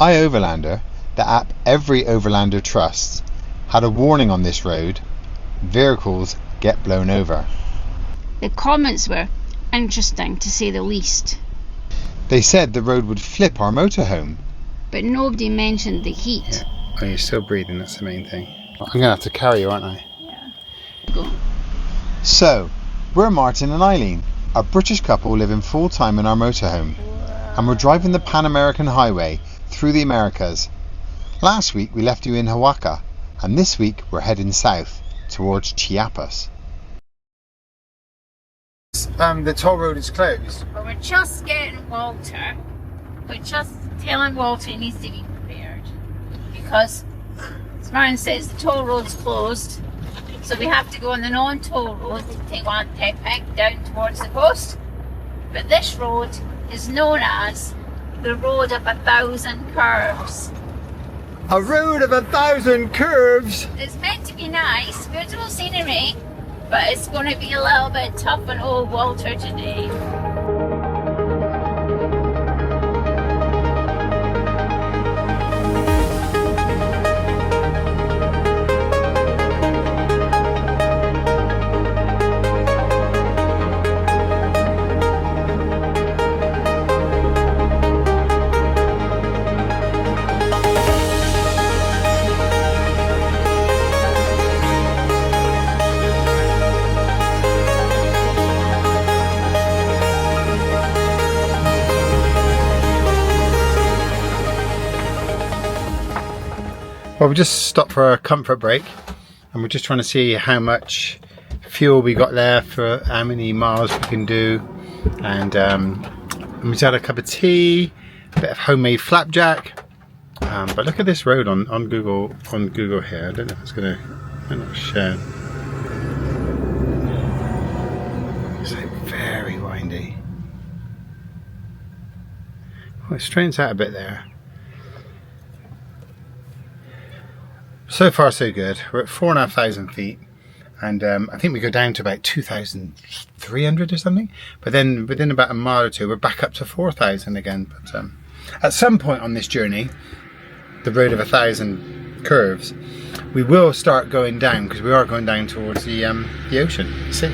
iOverlander, the app every overlander trusts, had a warning on this road: vehicles get blown over. The comments were interesting, to say the least. They said the road would flip our motorhome. But nobody mentioned the heat. Oh, you're still breathing, that's the main thing. I'm going to have to carry you, aren't I? Yeah. Go. So, we're Martin and Eileen, a British couple living full-time in our motorhome. And we're driving the Pan-American Highway through the Americas. Last week we left you in Oaxaca, and this week we're heading south towards Chiapas. The toll road is closed. Well, we're just getting Walter. We're just telling Walter he needs to be prepared. Because, as Martin says, the toll road's closed. So we have to go on the non-toll road to take one back down towards the coast. But this road is known as the Road of 1,000 Curves. A road of 1,000 curves! It's meant to be nice, beautiful scenery, but it's going to be a little bit tough on old Walter today. Well, we just stopped for a comfort break and we're just trying to see how much fuel we got left for how many miles we can do, and we just had a cup of tea, a bit of homemade flapjack, but look at this road on Google here. I don't know if it's gonna, might not share. It's like very windy. Oh, it straightens out a bit there. So far so good. We're at 4,500 feet, and I think we go down to about 2,300 or something, but then within about a mile or two we're back up to 4,000 again. But at some point on this journey, the road of 1,000 curves, we will start going down, because we are going down towards the ocean. See?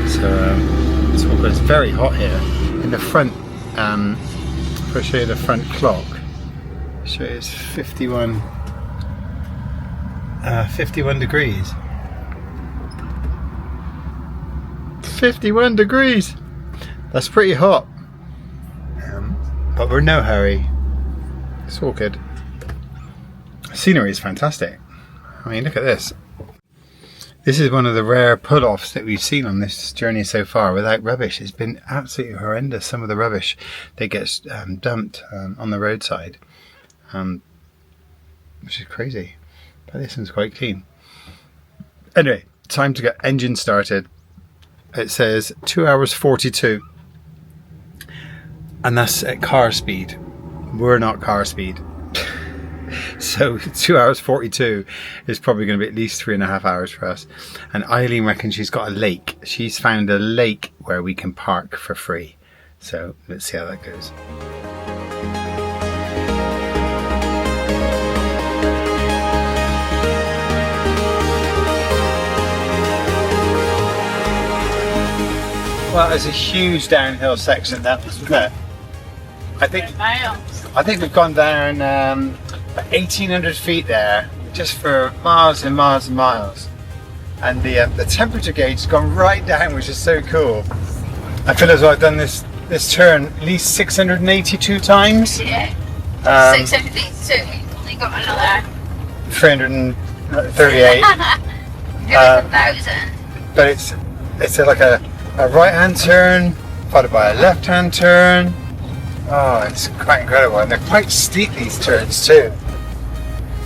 So it's very hot here. In the front, if I show you the front clock, so it's 51 degrees. 51 degrees! That's pretty hot. But we're in no hurry. It's all good. The scenery is fantastic. I mean, look at this. This is one of the rare pull-offs that we've seen on this journey so far without rubbish. It's been absolutely horrendous, some of the rubbish that gets dumped on the roadside. Which is crazy, but this one's quite clean. Anyway, time to get engine started. It says 2 hours 42, and that's at car speed. We're not car speed. So 2 hours 42 is probably going to be at least 3.5 hours for us. And Eileen reckons she's got a lake. She's found a lake where we can park for free. So let's see how that goes. Well, there's a huge downhill section there, isn't it? I think we've gone down 1,800 feet there, just for miles and miles and miles. And the temperature gauge has gone right down, which is so cool. I feel as though I've done this turn at least 682 times. Yeah. 682. Only got another 338. It was 1,000. But it's like a right-hand turn followed by a left-hand turn. Oh, it's quite incredible, and they're quite steep, these turns too.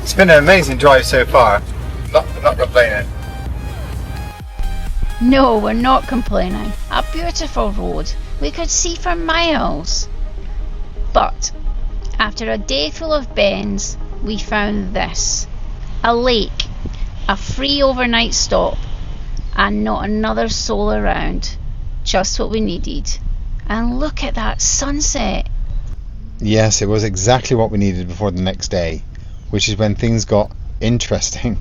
It's been an amazing drive so far. Not complaining. No, we're not complaining. A beautiful road. We could see for miles. But after a day full of bends, we found this. A lake, a free overnight stop, and not another soul around. Just what we needed. And look at that sunset. Yes, it was exactly what we needed before the next day, which is when things got interesting.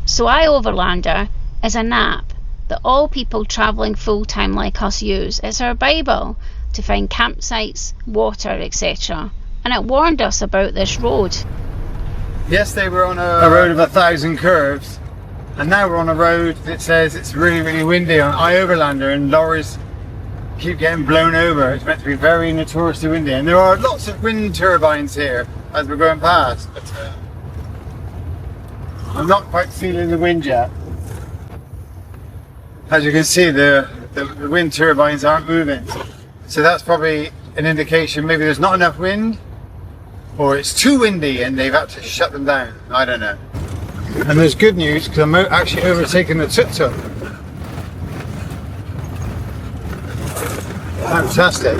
So iOverlander is an app that all people travelling full-time like us use. It's our Bible to find campsites, water, etc. And it warned us about this road. Yes, they were on a road of 1,000 curves, and now we're on a road that says it's really, really windy on iOverlander, and lorries keep getting blown over. It's meant to be very notoriously windy, and there are lots of wind turbines here as we're going past, but I'm not quite feeling the wind yet. As you can see, the wind turbines aren't moving, so that's probably an indication maybe there's not enough wind, or it's too windy and they've had to shut them down. I don't know. And there's good news because I'm actually overtaking the tuk-tuk. Fantastic.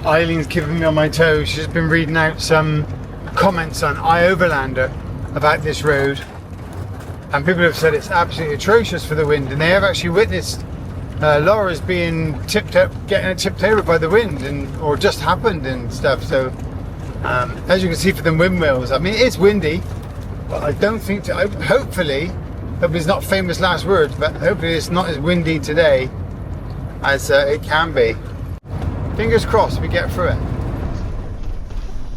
Eileen's keeping me on my toes. She's been reading out some comments on iOverlander about this road, and people have said it's absolutely atrocious for the wind, and they have actually witnessed lorries being getting tipped over by the wind, or just happened and stuff. So as you can see for the windmills, I mean, it's windy, but I don't think hopefully it's not famous last words, but hopefully it's not as windy today as it can be. Fingers crossed we get through it.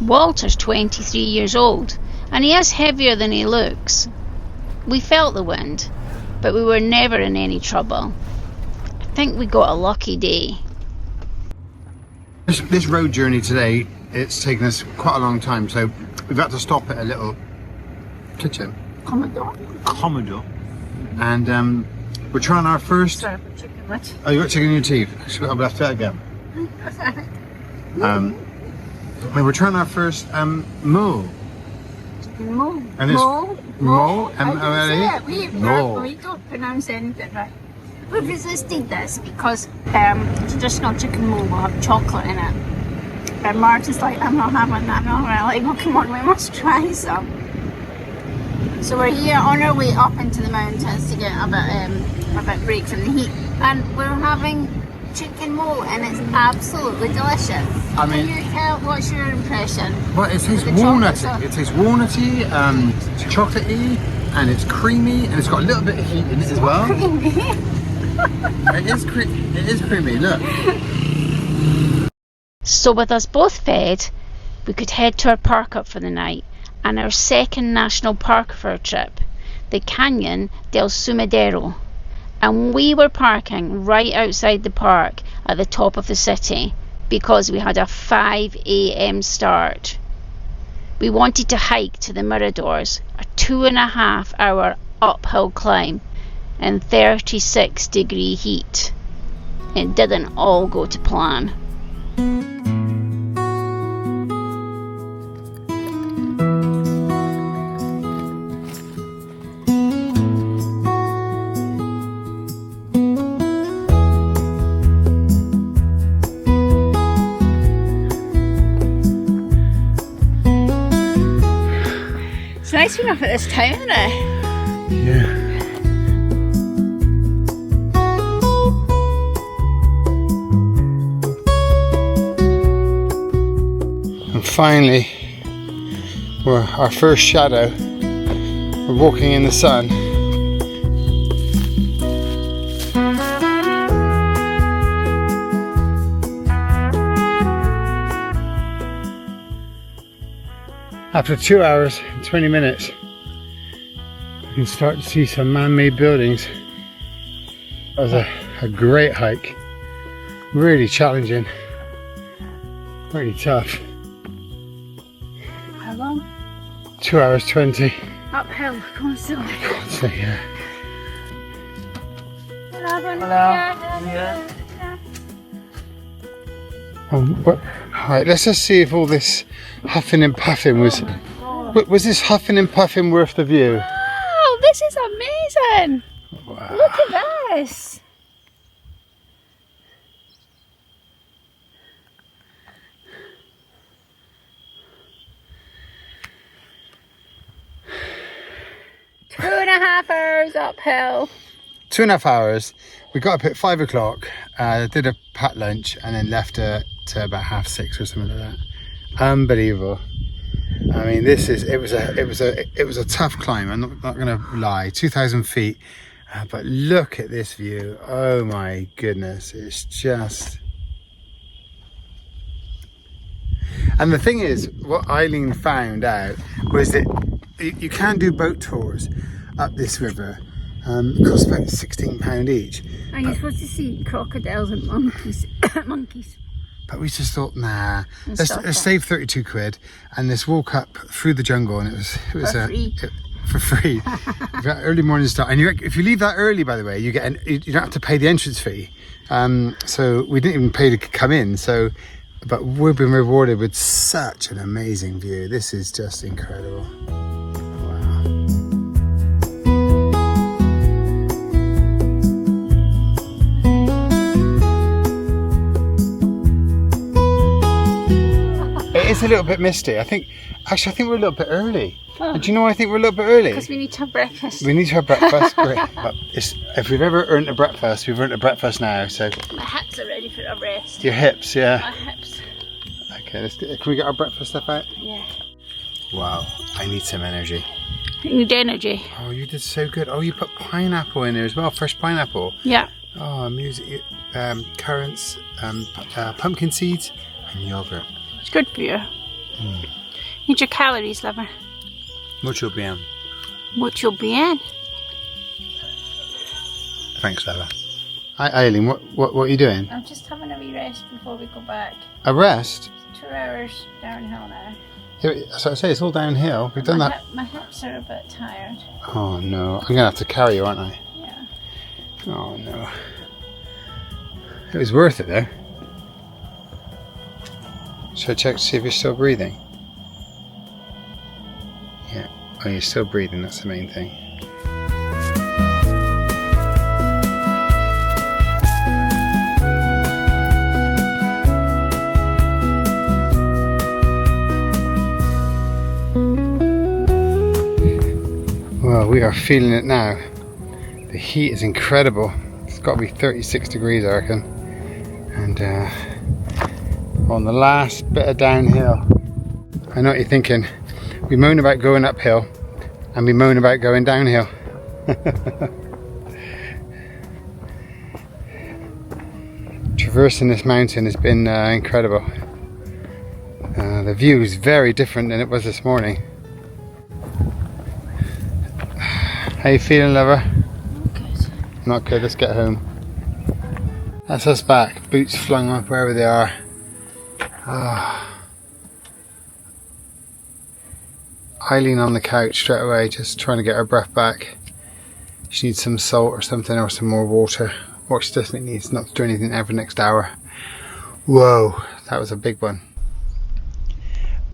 Walter's 23 years old, and he is heavier than he looks. We felt the wind, but we were never in any trouble. I think we got a lucky day. This road journey today, it's taken us quite a long time, so we've had to stop at a little kitchen. Comedor. And we're trying our first... Sorry, chicken what? Oh, you got chicken in your teeth? I'll have to that again. We're trying our first mole. Mo. And it's Mo. M-O-L-E? We don't pronounce anything right. We've resisted this because traditional chicken mole will have chocolate in it. And Mark is like, I'm not having that. No, we're like, well, come on, we must try some. So we're here on our way up into the mountains to get a bit break from the heat, and we're having chicken mole, and it's absolutely delicious. I mean, can you tell, what's your impression? Well, it tastes walnutty. It tastes walnutty, it's chocolatey, and it's creamy, and it's got a little bit of heat in it as well. Creamy. It is creamy. Look. So with us both fed, we could head to our park up for the night, and our second national park for our trip, the Cañón del Sumidero. And we were parking right outside the park at the top of the city because we had a 5 a.m. start. We wanted to hike to the Miradors, a 2.5 hour uphill climb in 36-degree heat. It didn't all go to plan. It's nice enough at this time, isn't it? Yeah. And finally, we're our first shadow. We're walking in the sun. After 2 hours and 20 minutes, you can start to see some man-made buildings. That was a great hike. Really challenging. Really tough. How long? 2 hours 20. Uphill, constantly. So yeah. Alright, let's just see if all this huffing and puffing was this huffing and puffing worth the view? Wow, this is amazing! Wow. Look at this! Two and a half hours uphill. 2.5 hours we got up at 5 o'clock, did a packed lunch, and then left at about 6:30 or something like that. Unbelievable. I mean, it was a tough climb. I'm not going to lie. 2,000 feet, but look at this view. Oh my goodness, it's just. And the thing is, what Eileen found out was that you can do boat tours up this river. It costs about £16 each. And you're supposed to see crocodiles and monkeys. Monkeys. But we just thought, nah, let's save 32 quid and let's walk up through the jungle, and it was for free. Early morning start, and if you leave that early, by the way, you don't have to pay the entrance fee. So we didn't even pay to come in. But we've been rewarded with such an amazing view. This is just incredible. It's a little bit misty. I think we're a little bit early. Oh. And do you know why I think we're a little bit early? Because we need to have breakfast. We need to have breakfast. Great. But if we've ever earned a breakfast, we've earned a breakfast now. So my hips are ready for a rest. your hips, yeah. My hips. Okay, can we get our breakfast stuff out? Yeah. Wow, I need some energy. You need energy. Oh, you did so good. Oh, you put pineapple in there as well, fresh pineapple. Yeah. Oh, currants, pumpkin seeds, and yogurt. It's good for you. Need your calories, lover. Mucho bien. Mucho bien. Thanks, lover. Hi, Eileen, what are you doing? I'm just having a wee rest before we go back. A rest? It's 2 hours downhill now. So I say it's all downhill. We've done that. My hips are a bit tired. Oh no, I'm gonna have to carry you, aren't I? Yeah. Oh no. It was worth it though. Should I check to see if you're still breathing? Yeah. Oh, you're still breathing, that's the main thing. Well, we are feeling it now. The heat is incredible. It's got to be 36 degrees, I reckon. And on the last bit of downhill. I know what you're thinking. We moan about going uphill and we moan about going downhill. Traversing this mountain has been incredible. The view is very different than it was this morning. How you feeling, lover? Good. Not good, let's get home. That's us back, boots flung up wherever they are. Eileen on the couch straight away, just trying to get her breath back. She needs some salt or something, or some more water. What she definitely needs not to do anything every next hour. Whoa, that was a big one.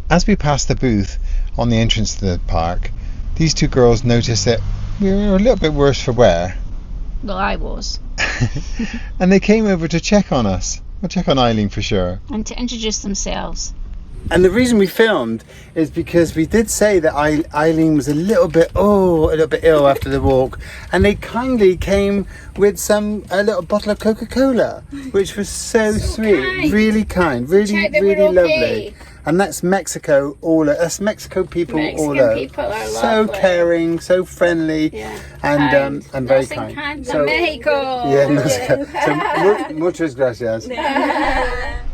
As we passed the booth on the entrance to the park, these two girls noticed that we were a little bit worse for wear. Well, I was. And they came over to check on us. Well, check on Eileen for sure. And to introduce themselves. And the reason we filmed is because we did say that Eileen was a little bit ill after the walk, and they kindly came with a little bottle of Coca-Cola, which was so sweet, kind. Really kind, really lovely. Okay. And that's Mexico that's Mexico people all over. People are so lovely. Caring, so friendly, and very kind. So, Mexico. Yeah, Mexico. So muchas gracias.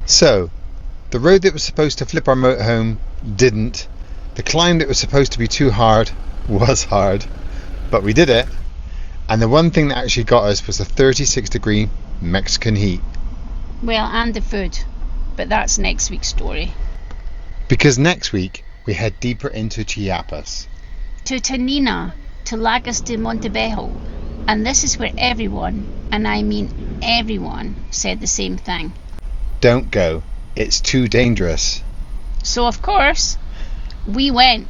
So, the road that was supposed to flip our motorhome didn't. The climb that was supposed to be too hard was hard, but we did it. And the one thing that actually got us was the 36-degree Mexican heat. Well, and the food. But that's next week's story. Because next week we head deeper into Chiapas. To Tanina, to Lagos de Montebello. And this is where everyone, and I mean everyone, said the same thing. Don't go. It's too dangerous. So of course, we went.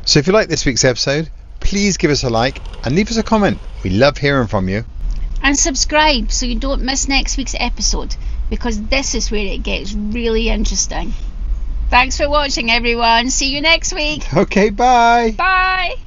So if you like this week's episode, please give us a like and leave us a comment. We love hearing from you. And subscribe so you don't miss next week's episode, because this is where it gets really interesting. Thanks for watching, everyone. See you next week. Okay, bye. Bye.